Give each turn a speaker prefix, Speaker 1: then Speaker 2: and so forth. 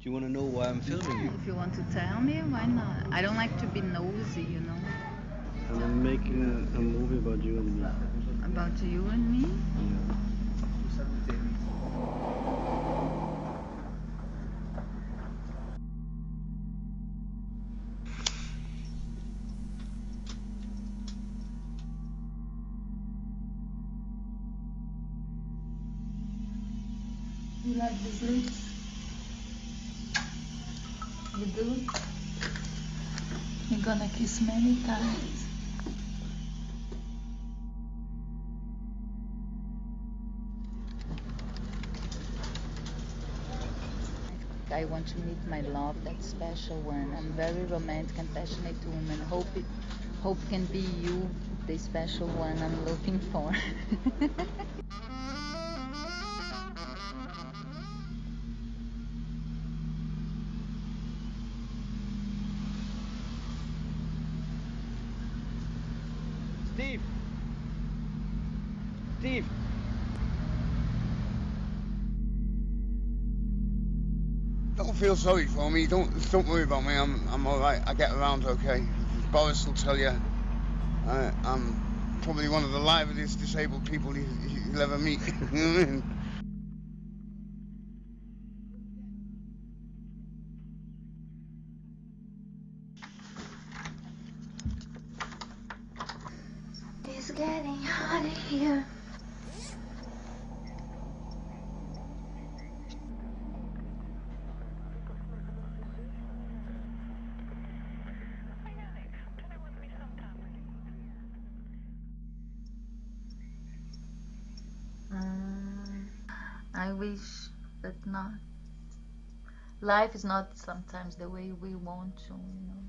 Speaker 1: you want to know why I'm filming you?
Speaker 2: If you want to tell me, why not? I don't like to be nosy, you know.
Speaker 1: I'm making a movie about you and me.
Speaker 2: About you and me?
Speaker 1: Yeah.
Speaker 2: You like these lips? You do? You're gonna kiss many times. I want to meet my love, that special one. I'm very romantic and passionate woman. Hope can be you, the special one I'm looking for.
Speaker 1: Steve! Steve!
Speaker 3: Don't feel sorry for me. Don't worry about me. I'm all right. I get around okay. Boris will tell you. I'm probably one of the liveliest disabled people you'll ever meet. You know what I mean?
Speaker 2: It's getting hot in here. I wish, but not. Life is not sometimes the way we want to, you know.